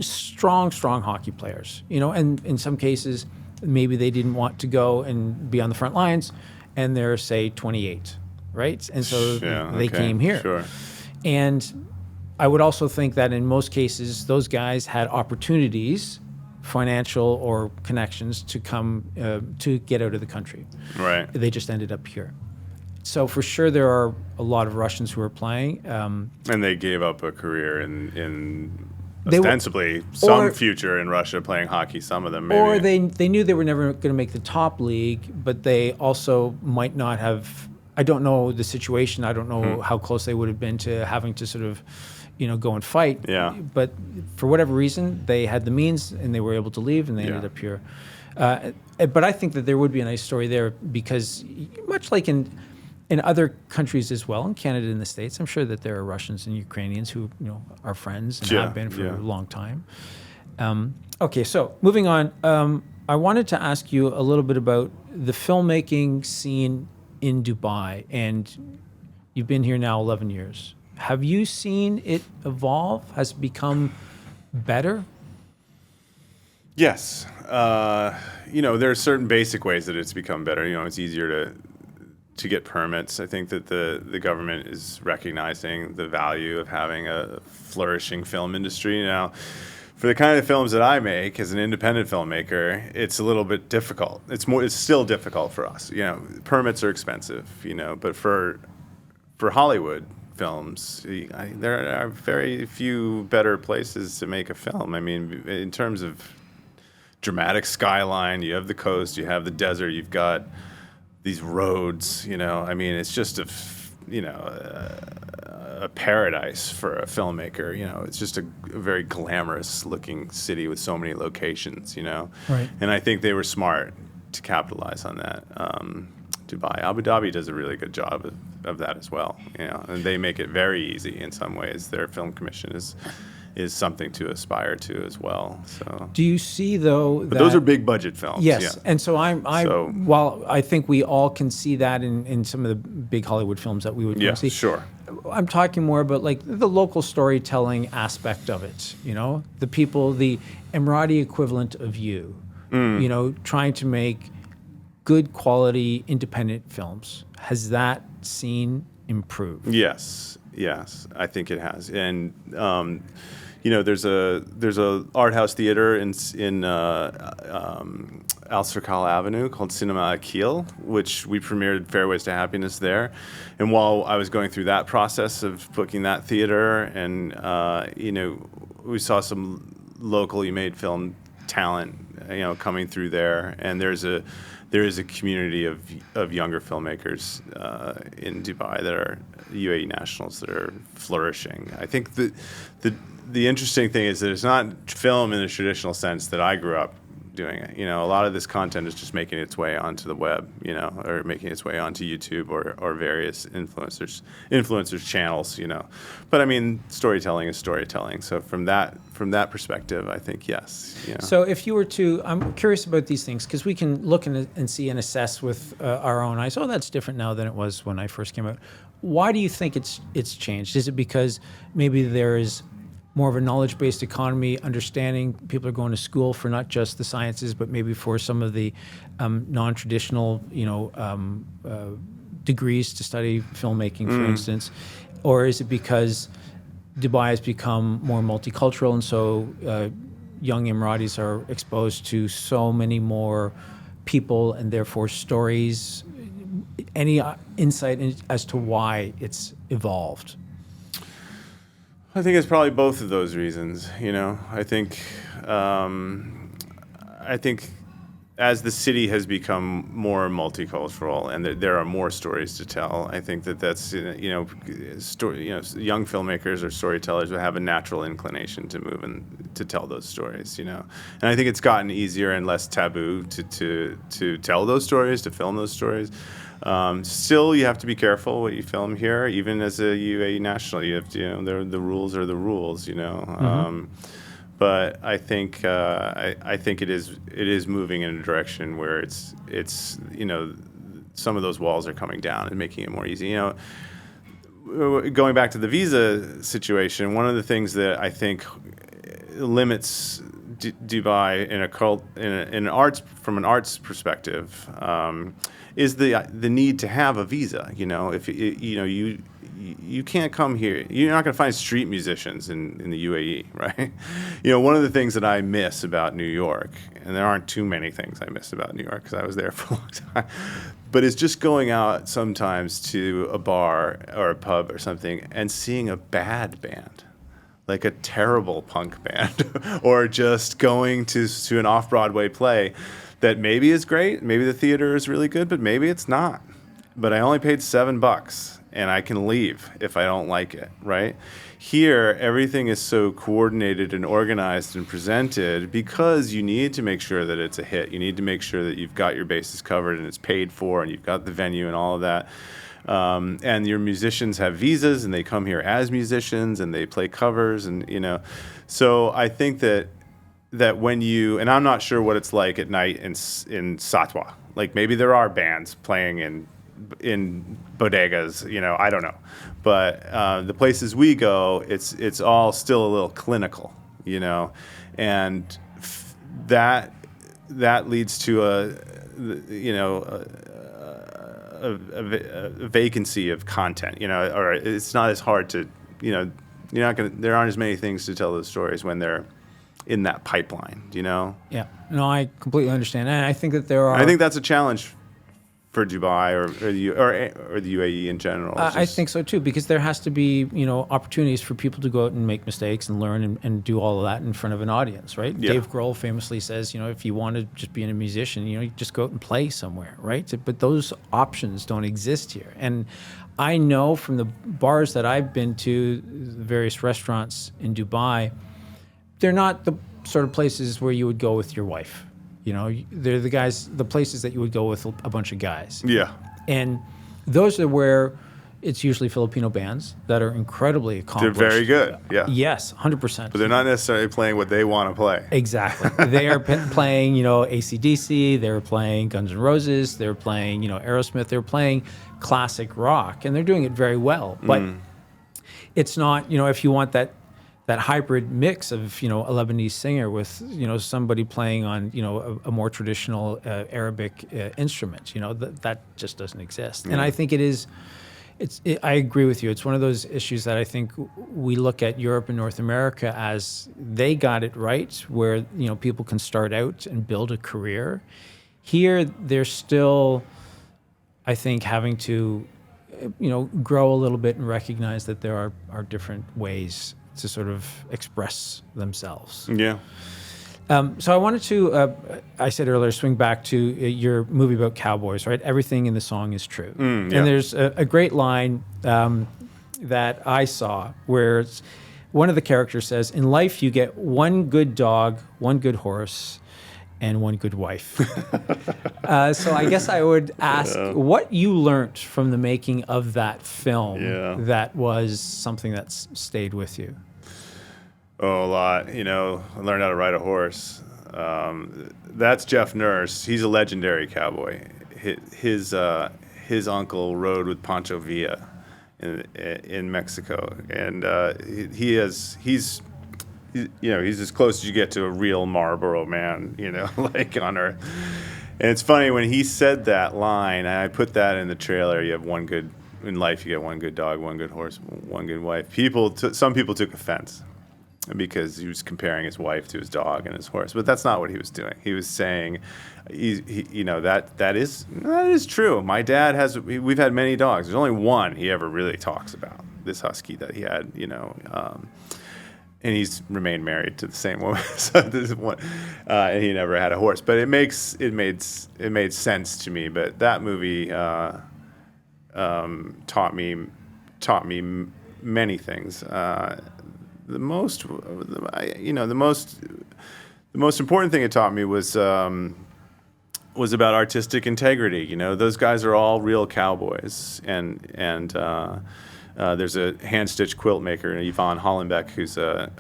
Strong hockey players, and in some cases, maybe they didn't want to go and be on the front lines, and they're, say, 28, right? And so they came here. Sure. And I would also think that in most cases, those guys had opportunities, financial or connections, to come to get out of the country. Right. They just ended up here. So for sure, there are a lot of Russians who are playing. And they gave up a career in ostensibly some future in Russia playing hockey, some of them maybe. Or they knew they were never going to make the top league, but they also might not have, I don't know the situation, I don't know how close they would have been to having to sort of, go and fight. Yeah. But for whatever reason, they had the means and they were able to leave and they ended up here. But I think that there would be a nice story there because much like in other countries as well, in Canada and the States, I'm sure that there are Russians and Ukrainians who are friends and have been for a long time. Okay, so moving on, I wanted to ask you a little bit about the filmmaking scene in Dubai, and you've been here now 11 years. Have you seen it evolve? Has it become better? Yes. There are certain basic ways that it's become better. It's easier to get permits. I think that the government is recognizing the value of having a flourishing film industry. Now, for the kind of films that I make as an independent filmmaker, it's a little bit difficult. It's still difficult for us. Permits are expensive, but for Hollywood films, there are very few better places to make a film. I mean, in terms of dramatic skyline, you have the coast, you have the desert, you've got these roads, it's just a paradise for a filmmaker. It's just a very glamorous looking city with so many locations, Right. And I think they were smart to capitalize on that. Dubai, Abu Dhabi does a really good job of that as well, and they make it very easy in some ways. Their film commission is something to aspire to as well. So, do you see though? But those are big budget films. Yes, yeah. and so while I think we all can see that in some of the big Hollywood films that we would Yeah, see. sure. I'm talking more about like the local storytelling aspect of it. The people, the Emirati equivalent of you. Trying to make good quality independent films. Has that scene improved? Yes, I think it has, and there's a art house theater in Al Serkal Avenue called Cinema Akil, which we premiered Fairways to Happiness there. And while I was going through that process of booking that theater, and we saw some locally made film talent, coming through there, and there is a community of younger filmmakers in Dubai that are UAE nationals that are flourishing. I think the interesting thing is that it's not film in the traditional sense that I grew up doing it. A lot of this content is just making its way onto the web, or making its way onto YouTube or various influencers channels, But I mean, storytelling is storytelling. So from that perspective, I think yes. So if you were to, I'm curious about these things because we can look and see and assess with our own eyes. Oh, that's different now than it was when I first came out. Why do you think it's changed? Is it because maybe there is more of a knowledge-based economy, understanding people are going to school for not just the sciences, but maybe for some of the non-traditional, degrees to study filmmaking, for instance? Or is it because Dubai has become more multicultural, and so young Emiratis are exposed to so many more people and therefore stories? Any insight as to why it's evolved? I think it's probably both of those reasons. I think as the city has become more multicultural and there are more stories to tell, I think that's young filmmakers or storytellers will have a natural inclination to move and to tell those stories. And I think it's gotten easier and less taboo to tell those stories, to film those stories. Still, you have to be careful what you film here. Even as a UAE national, you have to, the rules are the rules. But I think it is moving in a direction where it's some of those walls are coming down and making it more easy. Going back to the visa situation, one of the things that I think limits Dubai from an arts perspective is the need to have a visa. If you can't come here, you're not going to find street musicians in the UAE, right? One of the things that I miss about New York, and there aren't too many things I miss about New York because I was there for a long time, but it's just going out sometimes to a bar or a pub or something and seeing a bad band, like a terrible punk band, or just going to an off-Broadway play that maybe is great, maybe the theater is really good, but maybe it's not. But I only paid $7 and I can leave if I don't like it, right? Here, everything is so coordinated and organized and presented because you need to make sure that it's a hit. You need to make sure that you've got your bases covered and it's paid for and you've got the venue and all of that. And your musicians have visas and they come here as musicians and they play covers and, So I think that when and I'm not sure what it's like at night in Satwa. Like maybe there are bands playing in bodegas, I don't know. But the places we go, it's all still a little clinical, and that leads to a vacancy of content, or it's not as hard to, there aren't as many things to tell those stories when they're in that pipeline, Yeah, no, I completely understand, and I think that there are. I think that's a challenge for Dubai or the UAE in general. I think so too, because there has to be opportunities for people to go out and make mistakes and learn and do all of that in front of an audience, right? Yeah. Dave Grohl famously says, if you want to just be a musician, you just go out and play somewhere, right? But those options don't exist here, and I know from the bars that I've been to, the various restaurants in Dubai, they're not the sort of places where you would go with your wife. They're the places that you would go with a bunch of guys. Yeah. And those are where it's usually Filipino bands that are incredibly accomplished. They're very good. Yeah. Yes, 100%. But they're not necessarily playing what they want to play. Exactly. They are playing, AC/DC. They're playing Guns N' Roses. They're playing, Aerosmith. They're playing classic rock, and they're doing it very well. But it's not, if you want that hybrid mix of a Lebanese singer with somebody playing on a more traditional Arabic instrument, that just doesn't exist. And I think I agree with you. It's one of those issues that I think we look at Europe and North America as they got it right, where people can start out and build a career. Here, they're still, I think, having to grow a little bit and recognize that there are different ways to sort of express themselves. Yeah. So I wanted to, I said earlier, swing back to your movie about cowboys, right? Everything in the song is true. Yeah. And there's a great line that I saw where one of the characters says, in life you get one good dog, one good horse, and one good wife. So I guess I would ask what you learned from the making of that film that was something that's stayed with you. Oh, a lot. I learned how to ride a horse. That's Jeff Nurse. He's a legendary cowboy. His uncle rode with Pancho Villa in Mexico, and he's he's as close as you get to a real Marlboro man, like on Earth. And it's funny when he said that line, and I put that in the trailer. You have one good in life. You get one good dog, one good horse, one good wife. Some people took offense because he was comparing his wife to his dog and his horse, but that's not what he was doing. He was saying, that is true. My dad we've had many dogs. There's only one he ever really talks about, this husky that he had, and he's remained married to the same woman. So this is one, and he never had a horse. But it made sense to me. But that movie taught me many things. The most important thing it taught me was about artistic integrity. Those guys are all real cowboys, and there's a hand-stitched quilt maker, Yvonne Hollenbeck, who's a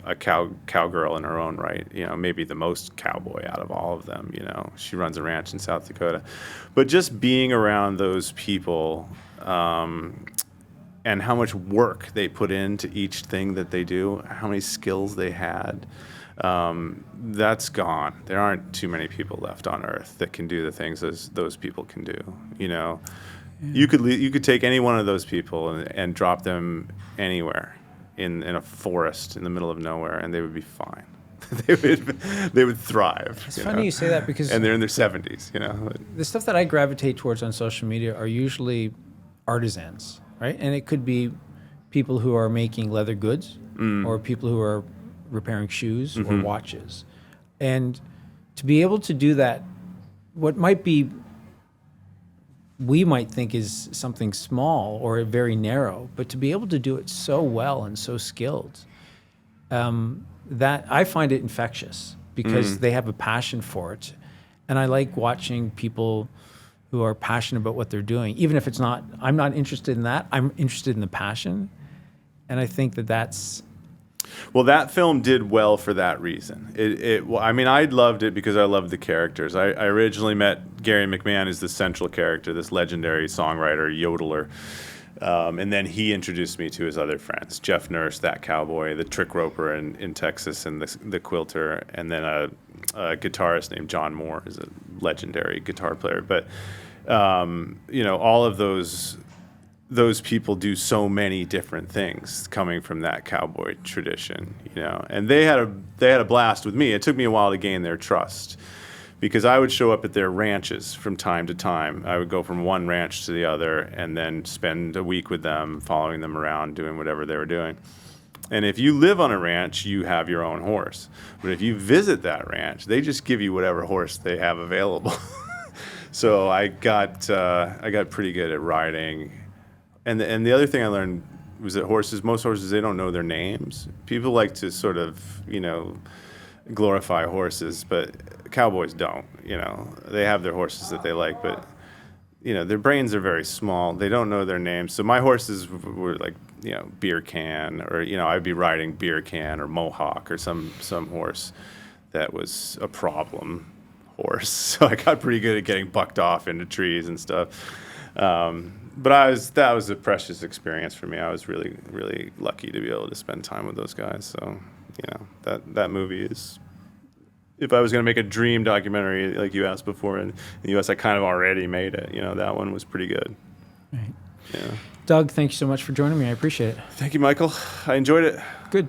cowgirl in her own right. Maybe the most cowboy out of all of them. She runs a ranch in South Dakota, but just being around those people. And how much work they put into each thing that they do, how many skills they had, that's gone. There aren't too many people left on Earth that can do the things as those people can do. Yeah. You could take any one of those people and drop them anywhere in a forest in the middle of nowhere, and they would be fine. they would thrive. It's funny you say that because and they're in their 70s. The stuff that I gravitate towards on social media are usually artisans. Right, and it could be people who are making leather goods, or people who are repairing shoes or watches, and to be able to do that, what we might think is something small or very narrow, but to be able to do it so well and so skilled, that I find it infectious because they have a passion for it, and I like watching people who are passionate about what they're doing, even if I'm not interested in that. I'm interested in the passion, and I think that's. Well, that film did well for that reason. I loved it because I loved the characters. I originally met Gary McMahon as the central character, this legendary songwriter, yodeler. And then he introduced me to his other friends, Jeff Nurse, that cowboy, the trick roper in Texas, and the quilter, and then a guitarist named John Moore, is a legendary guitar player. But all of those people do so many different things coming from that cowboy tradition, and they had a blast with me. It took me a while to gain their trust, because I would show up at their ranches from time to time. I would go from one ranch to the other and then spend a week with them, following them around, doing whatever they were doing. And if you live on a ranch, you have your own horse. But if you visit that ranch, they just give you whatever horse they have available. So I got pretty good at riding. And the other thing I learned was that most horses, they don't know their names. People like to sort of, glorify horses, but cowboys don't. They have their horses that they like, but their brains are very small. They don't know their names. So my horses were like, Beer Can, or I'd be riding Beer Can or Mohawk or some horse that was a problem horse. So I got pretty good at getting bucked off into trees and stuff. But that was a precious experience for me. I was really, really lucky to be able to spend time with those guys. So, that movie is, if I was going to make a dream documentary like you asked before in the U.S., I kind of already made it. That one was pretty good. Right. Yeah. Doug, thank you so much for joining me. I appreciate it. Thank you, Michael. I enjoyed it. Good.